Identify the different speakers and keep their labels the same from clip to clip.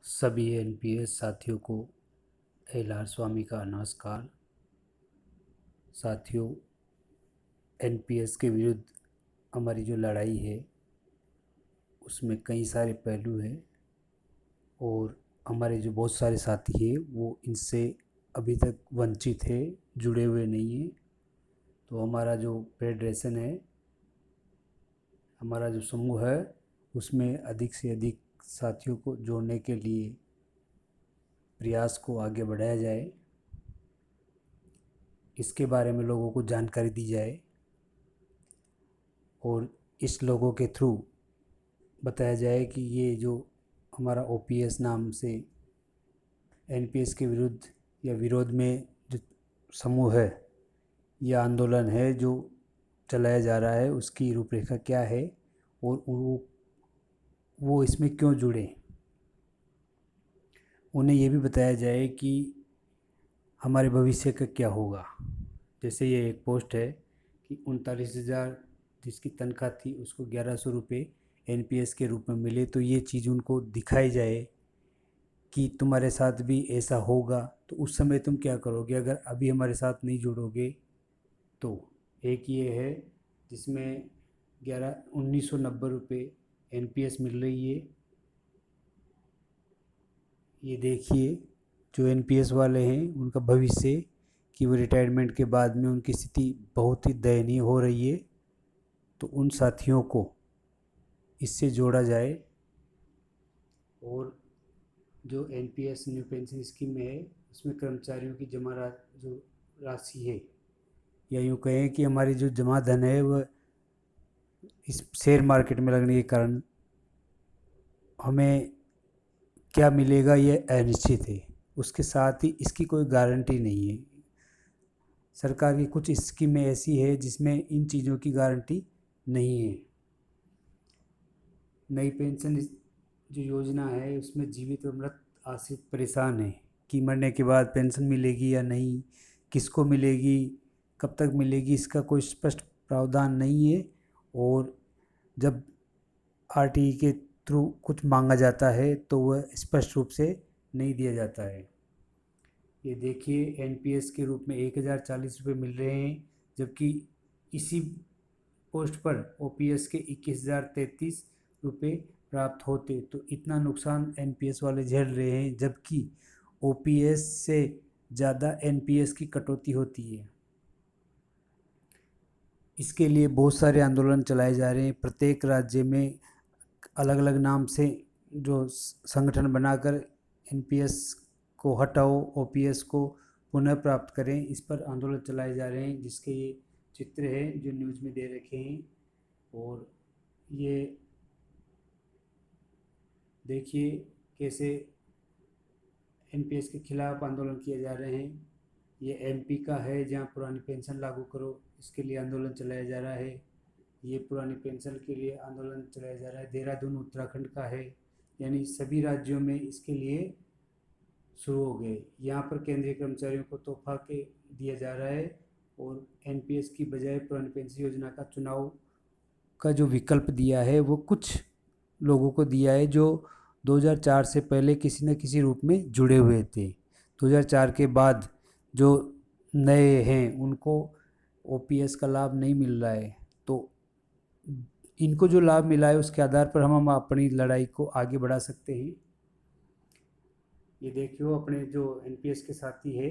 Speaker 1: सभी एनपीएस साथियों को एलआर स्वामी का नमस्कार। साथियों, एनपीएस के विरुद्ध हमारी जो लड़ाई है उसमें कई सारे पहलू हैं और हमारे जो बहुत सारे साथी हैं वो इनसे अभी तक वंचित है, जुड़े हुए नहीं हैं। तो हमारा जो फेडरेशन है, हमारा जो समूह है, उसमें अधिक से अधिक साथियों को जोड़ने के लिए प्रयास को आगे बढ़ाया जाए, इसके बारे में लोगों को जानकारी दी जाए और इस लोगों के थ्रू बताया जाए कि ये जो हमारा ओपीएस नाम से एनपीएस के विरुद्ध या विरोध में जो समूह है या आंदोलन है जो चलाया जा रहा है उसकी रूपरेखा क्या है और वो इसमें क्यों जुड़े। उन्हें ये भी बताया जाए कि हमारे भविष्य का क्या होगा। जैसे ये एक पोस्ट है कि 39,000 जिसकी तनख्वाह थी उसको 1,100 रुपये एनपीएस के रूप में मिले, तो ये चीज़ उनको दिखाई जाए कि तुम्हारे साथ भी ऐसा होगा तो उस समय तुम क्या करोगे अगर अभी हमारे साथ नहीं जुड़ोगे। तो एक ये है जिसमें 1990 रुपये एनपीएस मिल रही है। ये देखिए, जो एनपीएस वाले हैं उनका भविष्य कि वो रिटायरमेंट के बाद में उनकी स्थिति बहुत ही दयनीय हो रही है। तो उन साथियों को इससे जोड़ा जाए और जो एनपीएस न्यू पेंशन स्कीम है उसमें कर्मचारियों की जो राशि है, या यूँ कहें कि हमारी जो जमा धन है वह इस शेयर मार्केट में लगने के कारण हमें क्या मिलेगा ये अनिश्चित है। उसके साथ ही इसकी कोई गारंटी नहीं है। सरकार की कुछ स्कीमें ऐसी है जिसमें इन चीज़ों की गारंटी नहीं है। नई पेंशन जो योजना है उसमें जीवित और मृत आश्रित परेशान है कि मरने के बाद पेंशन मिलेगी या नहीं, किसको मिलेगी, कब तक मिलेगी, इसका कोई स्पष्ट प्रावधान नहीं है। और जब आरटीई के थ्रू कुछ मांगा जाता है तो वह स्पष्ट रूप से नहीं दिया जाता है। ये देखिए, एनपीएस के रूप में 1,040 रुपये मिल रहे हैं, जबकि इसी पोस्ट पर ओपीएस के 21,033 रुपये प्राप्त होते। तो इतना नुकसान एनपीएस वाले झेल रहे हैं, जबकि ओपीएस से ज़्यादा एनपीएस की कटौती होती है। इसके लिए बहुत सारे आंदोलन चलाए जा रहे हैं। प्रत्येक राज्य में अलग अलग नाम से जो संगठन बनाकर एनपीएस को हटाओ, ओपीएस को पुनः प्राप्त करें, इस पर आंदोलन चलाए जा रहे हैं, जिसके ये चित्र है जो न्यूज़ में दे रखे हैं। और ये देखिए कैसे एनपीएस के खिलाफ आंदोलन किए जा रहे हैं। ये एमपी का है जहाँ पुरानी पेंशन लागू करो, इसके लिए आंदोलन चलाया जा रहा है। ये पुरानी पेंशन के लिए आंदोलन चलाया जा रहा है। देहरादून उत्तराखंड का है, यानी सभी राज्यों में इसके लिए शुरू हो गए। यहाँ पर केंद्रीय कर्मचारियों को तोहफा के दिया जा रहा है और एनपीएस की बजाय पुरानी पेंशन योजना का चुनाव का जो विकल्प दिया है वो कुछ लोगों को दिया है जो 2004 से पहले किसी न किसी रूप में जुड़े हुए थे। 2004 के बाद जो नए हैं उनको ओपीएस का लाभ नहीं मिल रहा है। तो इनको जो लाभ मिला है उसके आधार पर हम अपनी लड़ाई को आगे बढ़ा सकते हैं। ये देखियो, अपने जो एनपीएस के साथी है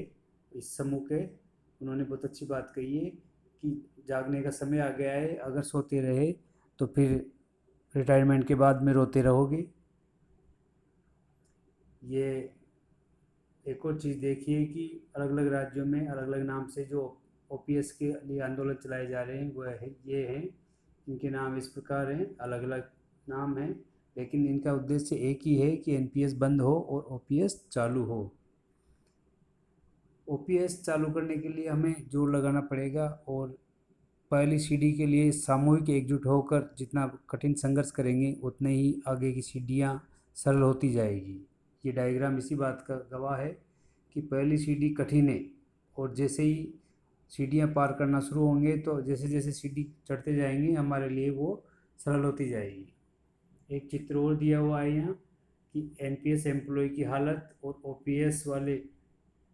Speaker 1: इस समूह के, उन्होंने बहुत अच्छी बात कही है कि जागने का समय आ गया है। अगर सोते रहे तो फिर रिटायरमेंट के बाद में रोते रहोगे। ये एक और चीज़ देखिए कि अलग अलग राज्यों में अलग अलग नाम से जो ओपीएस के लिए आंदोलन चलाए जा रहे हैं वह है ये हैं। इनके नाम इस प्रकार हैं, अलग अलग नाम हैं, लेकिन इनका उद्देश्य एक ही है कि एनपीएस बंद हो और ओपीएस चालू हो। ओपीएस चालू करने के लिए हमें जोर लगाना पड़ेगा और पहली सीढ़ी के लिए सामूहिक एकजुट होकर जितना कठिन संघर्ष करेंगे उतने ही आगे की सीढ़ियाँ सरल होती जाएगी। ये डायग्राम इसी बात का गवाह है कि पहली सीढ़ी कठिन है और जैसे ही सीढ़ियाँ पार करना शुरू होंगे तो जैसे जैसे सीढ़ी चढ़ते जाएंगे हमारे लिए वो सरल होती जाएगी। एक चित्र और दिया हुआ है यहाँ कि एनपीएस एम्प्लॉय की हालत और ओपीएस वाले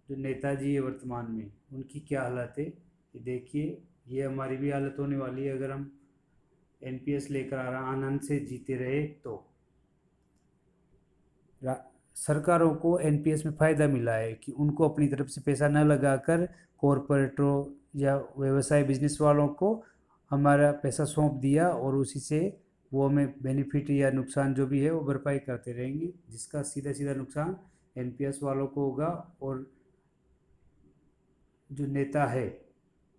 Speaker 1: जो नेताजी है वर्तमान में, उनकी क्या हालत है ये देखिए। ये हमारी भी हालत होने वाली है अगर हम एनपीएस लेकर आनंद से जीते रहे तो। सरकारों को एनपीएस में फ़ायदा मिला है कि उनको अपनी तरफ से पैसा न लगाकर कॉरपोरेटरों या व्यवसाय बिजनेस वालों को हमारा पैसा सौंप दिया और उसी से वो हमें बेनिफिट या नुकसान जो भी है वो भरपाई करते रहेंगे, जिसका सीधा सीधा नुकसान एनपीएस वालों को होगा। और जो नेता है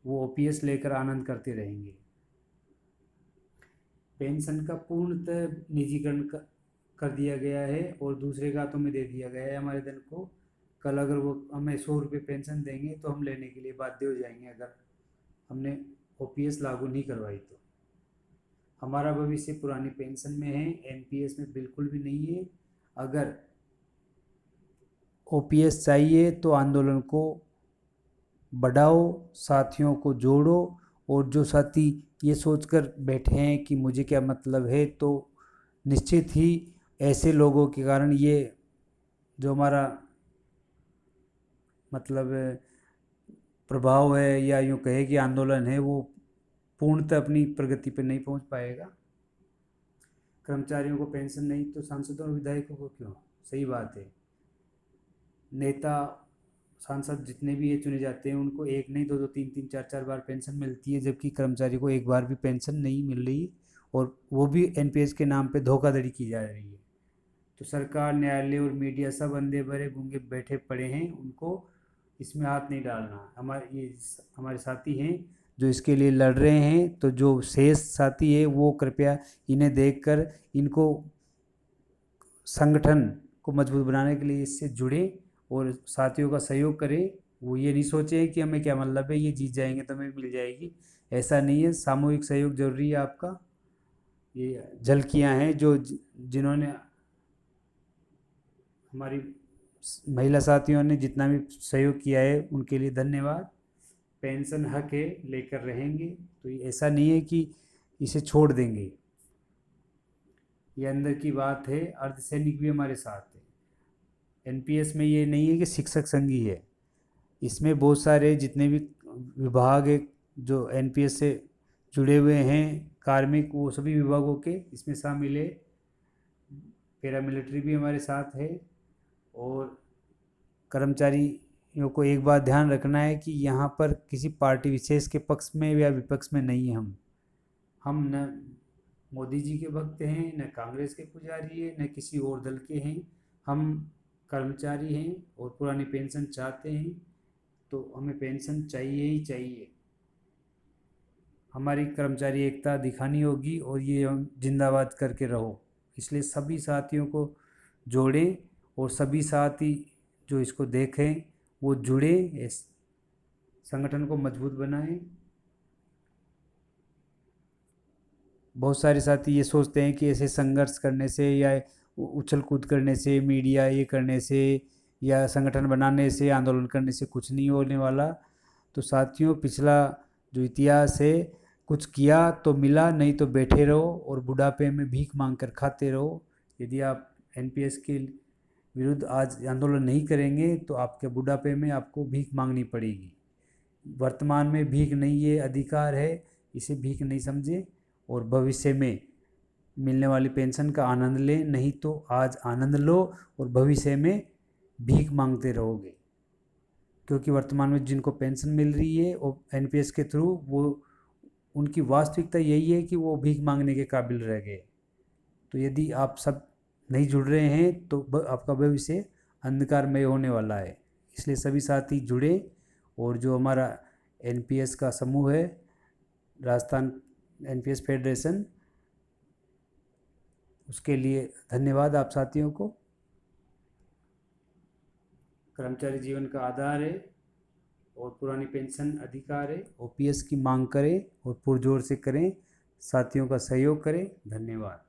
Speaker 1: वो ओपीएस लेकर आनंद करते रहेंगे। पेंशन का पूर्णतः निजीकरण कर दिया गया है और दूसरे खातों में दे दिया गया है हमारे धन को। कल अगर वो हमें 100 रुपये पेंशन देंगे तो हम लेने के लिए बाध्य हो जाएंगे अगर हमने ओपीएस लागू नहीं करवाई तो। हमारा भविष्य पुरानी पेंशन में है, एनपीएस में बिल्कुल भी नहीं है। अगर ओपीएस चाहिए तो आंदोलन को बढ़ाओ, साथियों को जोड़ो, और जो साथी ये सोचकर बैठे हैं कि मुझे क्या मतलब है, तो निश्चित ही ऐसे लोगों के कारण ये जो हमारा मतलब प्रभाव है या यूँ कहे कि आंदोलन है वो पूर्णतः अपनी प्रगति पर नहीं पहुंच पाएगा। कर्मचारियों को पेंशन नहीं तो सांसदों और विधायकों को क्यों? सही बात है। नेता सांसद जितने भी ये चुने जाते हैं उनको एक नहीं दो दो तीन तीन चार चार बार पेंशन मिलती है, जबकि कर्मचारी को एक बार भी पेंशन नहीं मिल रही और वो भी एनपीएस के नाम पे धोखाधड़ी की जा रही है। तो सरकार, न्यायालय और मीडिया सब अंधे भरे गूंगे बैठे पड़े हैं, उनको इसमें हाथ नहीं डालना। हमारे साथी हैं जो इसके लिए लड़ रहे हैं, तो जो शेष साथी है वो कृपया इन्हें देखकर इनको संगठन को मजबूत बनाने के लिए इससे जुड़े और साथियों का सहयोग करें। वो ये नहीं सोचे कि हमें क्या मतलब है, ये जीत जाएंगे तो हमें मिल जाएगी, ऐसा नहीं है। सामूहिक सहयोग जरूरी है आपका। ये झलकियाँ हैं जो जिन्होंने हमारी महिला साथियों ने जितना भी सहयोग किया है उनके लिए धन्यवाद। पेंशन हक है, लेकर रहेंगे, तो ऐसा नहीं है कि इसे छोड़ देंगे। ये अंदर की बात है। अर्धसैनिक भी हमारे साथ है। एनपीएस में ये नहीं है कि शिक्षक संघ ही है, इसमें बहुत सारे जितने भी विभाग है जो एनपीएस से जुड़े हुए हैं, कार्मिक, वो सभी विभागों के इसमें शामिल है। पैरामिलिट्री भी हमारे साथ है। और कर्मचारियों को एक बात ध्यान रखना है कि यहाँ पर किसी पार्टी विशेष के पक्ष में या विपक्ष में नहीं है। हम न मोदी जी के भक्त हैं, न कांग्रेस के पुजारी हैं, न किसी और दल के हैं। हम कर्मचारी हैं और पुरानी पेंशन चाहते हैं, तो हमें पेंशन चाहिए ही चाहिए। हमारी कर्मचारी एकता दिखानी होगी और ये हम जिंदाबाद करके रहो। इसलिए सभी साथियों को जोड़ें और सभी साथी जो इसको देखें वो जुड़े, इस संगठन को मजबूत बनाएं। बहुत सारे साथी ये सोचते हैं कि ऐसे संघर्ष करने से या उछल कूद करने से, मीडिया ये करने से या संगठन बनाने से, आंदोलन करने से कुछ नहीं होने वाला। तो साथियों, पिछला जो इतिहास है, कुछ किया तो मिला, नहीं तो बैठे रहो और बुढ़ापे में भीख मांग कर खाते रहो। यदि आप एनपीएस के विरुद्ध आज आंदोलन नहीं करेंगे तो आपके बुढ़ापे में आपको भीख मांगनी पड़ेगी। वर्तमान में भीख नहीं, ये अधिकार है, इसे भीख नहीं समझे और भविष्य में मिलने वाली पेंशन का आनंद लें। नहीं तो आज आनंद लो और भविष्य में भीख मांगते रहोगे, क्योंकि वर्तमान में जिनको पेंशन मिल रही है और एनपीएस के थ्रू, वो उनकी वास्तविकता यही है कि वो भीख मांगने के काबिल रह गए। तो यदि आप सब नहीं जुड़ रहे हैं तो आपका भविष्य अंधकारमय होने वाला है। इसलिए सभी साथी जुड़े और जो हमारा एनपीएस का समूह है, राजस्थान एनपीएस फेडरेशन, उसके लिए धन्यवाद आप साथियों को। कर्मचारी जीवन का आधार है और पुरानी पेंशन अधिकार है। ओपीएस की मांग करें और पुरजोर से करें, साथियों का सहयोग करें। धन्यवाद।